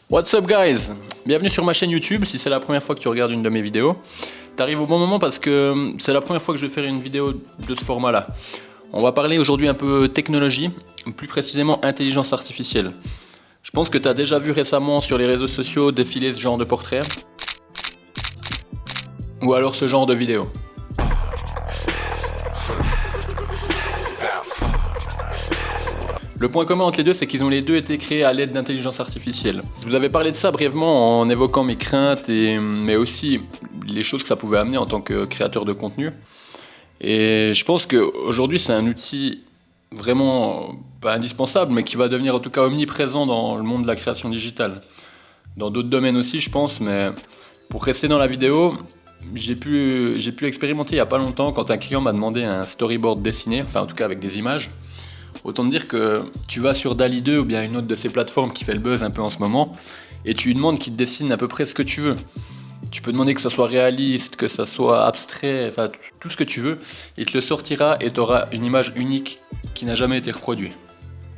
What's up guys? Bienvenue sur ma chaîne YouTube. Si c'est la première fois que tu regardes une de mes vidéos, t'arrives au bon moment parce que c'est la première fois que je vais faire une vidéo de ce format là. On va parler aujourd'hui un peu technologie, plus précisément intelligence artificielle. Je pense que tu as déjà vu récemment sur les réseaux sociaux défiler ce genre de portrait ou alors ce genre de vidéo. Le point commun entre les deux, c'est qu'ils ont les deux été créés à l'aide d'intelligence artificielle. Je vous avais parlé de ça brièvement en évoquant mes craintes, mais aussi les choses que ça pouvait amener en tant que créateur de contenu. Et je pense qu'aujourd'hui, c'est un outil vraiment pas indispensable, mais qui va devenir en tout cas omniprésent dans le monde de la création digitale. Dans d'autres domaines aussi, je pense, mais pour rester dans la vidéo, j'ai pu expérimenter il n'y a pas longtemps quand un client m'a demandé un storyboard dessiné, enfin en tout cas avec des images. Autant te dire que tu vas sur DALL-E 2 ou bien une autre de ces plateformes qui fait le buzz un peu en ce moment, et tu lui demandes qu'il te dessine à peu près ce que tu veux. Tu peux demander que ça soit réaliste, que ça soit abstrait, enfin tout ce que tu veux, il te le sortira et tu auras une image unique qui n'a jamais été reproduite.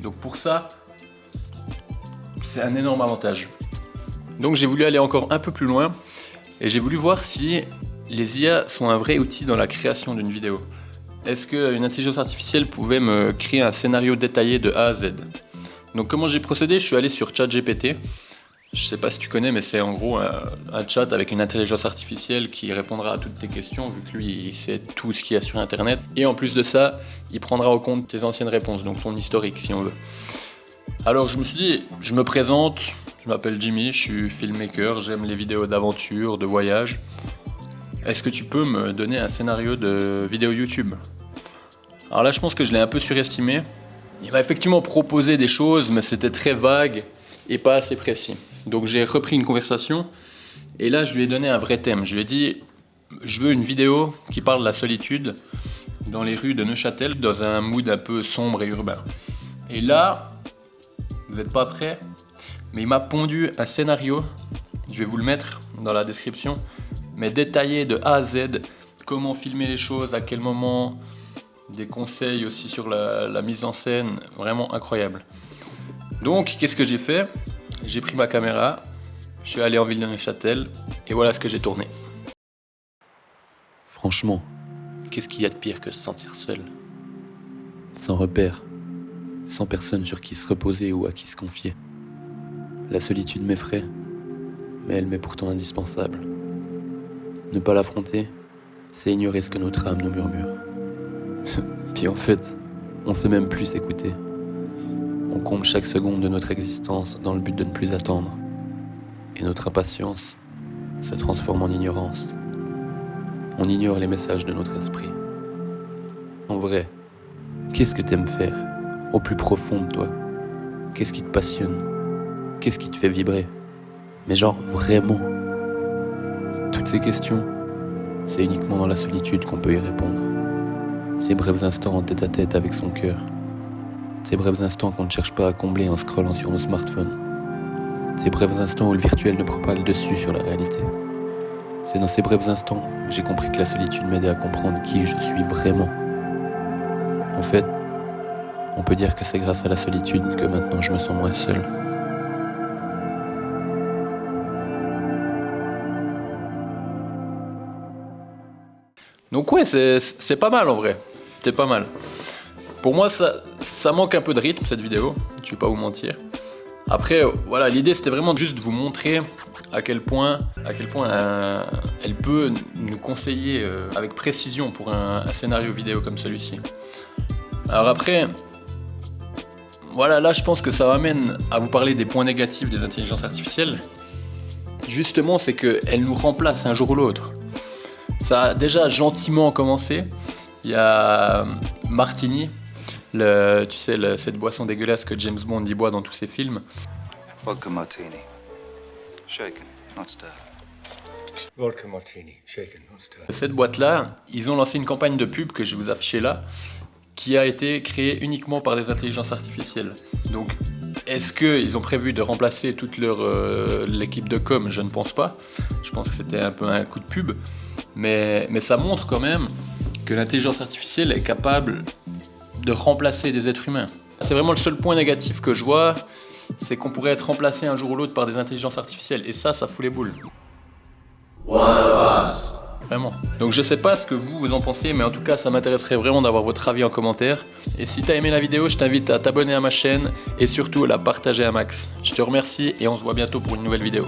Donc pour ça, c'est un énorme avantage. Donc j'ai voulu aller encore un peu plus loin, et j'ai voulu voir si les IA sont un vrai outil dans la création d'une vidéo. Est-ce qu'une intelligence artificielle pouvait me créer un scénario détaillé de A à Z? Donc comment j'ai procédé? Je suis allé sur ChatGPT. Je sais pas si tu connais, mais c'est en gros un chat avec une intelligence artificielle qui répondra à toutes tes questions, vu que lui il sait tout ce qu'il y a sur internet. Et en plus de ça, il prendra en compte tes anciennes réponses, donc son historique si on veut. Alors je me suis dit, je me présente, je m'appelle Jimmy, je suis filmmaker, j'aime les vidéos d'aventure, de voyage. Est-ce que tu peux me donner un scénario de vidéo YouTube? Alors là, je pense que je l'ai un peu surestimé. Il m'a effectivement proposé des choses, mais c'était très vague et pas assez précis. Donc j'ai repris une conversation et là, je lui ai donné un vrai thème. Je lui ai dit, je veux une vidéo qui parle de la solitude dans les rues de Neuchâtel, dans un mood un peu sombre et urbain. Et là, vous n'êtes pas prêts, mais il m'a pondu un scénario. Je vais vous le mettre dans la description. Mais détaillé de A à Z, comment filmer les choses, à quel moment, des conseils aussi sur la mise en scène, vraiment incroyable. Donc, qu'est-ce que j'ai fait? J'ai pris ma caméra, je suis allé en ville de Neuchâtel, et voilà ce que j'ai tourné. Franchement, qu'est-ce qu'il y a de pire que se sentir seul? Sans repère, sans personne sur qui se reposer ou à qui se confier. La solitude m'effraie, mais elle m'est pourtant indispensable. Ne pas l'affronter, c'est ignorer ce que notre âme nous murmure. Puis en fait, on sait même plus s'écouter. On compte chaque seconde de notre existence dans le but de ne plus attendre. Et notre impatience se transforme en ignorance. On ignore les messages de notre esprit. En vrai, qu'est-ce que t'aimes faire, au plus profond de toi? Qu'est-ce qui te passionne? Qu'est-ce qui te fait vibrer? Mais genre vraiment. Toutes ces questions, c'est uniquement dans la solitude qu'on peut y répondre. Ces brefs instants en tête-à-tête avec son cœur. Ces brefs instants qu'on ne cherche pas à combler en scrollant sur nos smartphones. Ces brefs instants où le virtuel ne prend pas le dessus sur la réalité. C'est dans ces brefs instants que j'ai compris que la solitude m'aidait à comprendre qui je suis vraiment. En fait, on peut dire que c'est grâce à la solitude que maintenant je me sens moins seul. Donc ouais, c'est pas mal en vrai, c'est pas mal. Pour moi, ça manque un peu de rythme cette vidéo, je vais pas vous mentir. Après, voilà, l'idée c'était vraiment juste de vous montrer à quel point elle peut nous conseiller avec précision pour un scénario vidéo comme celui-ci. Alors après, voilà, là je pense que ça m'amène à vous parler des points négatifs des intelligences artificielles. Justement, c'est qu'elles nous remplacent un jour ou l'autre. Ça a déjà gentiment commencé. Il y a Martini, cette boisson dégueulasse que James Bond y boit dans tous ses films. Vodka martini. Shaken, not stirred. Vodka martini, shaken, not stirred. Cette boîte-là, ils ont lancé une campagne de pub que je vais vous afficher là, qui a été créée uniquement par des intelligences artificielles. Donc, est-ce qu'ils ont prévu de remplacer toute l'équipe de com? Je ne pense pas. Je pense que c'était un peu un coup de pub. Mais ça montre quand même que l'intelligence artificielle est capable de remplacer des êtres humains. C'est vraiment le seul point négatif que je vois. c'est qu'on pourrait être remplacé un jour ou l'autre par des intelligences artificielles. Et ça fout les boules. Vraiment. Donc je sais pas ce que vous en pensez, mais en tout cas ça m'intéresserait vraiment d'avoir votre avis en commentaire. Et si t'as aimé la vidéo, je t'invite à t'abonner à ma chaîne et surtout à la partager à max. Je te remercie et on se voit bientôt pour une nouvelle vidéo.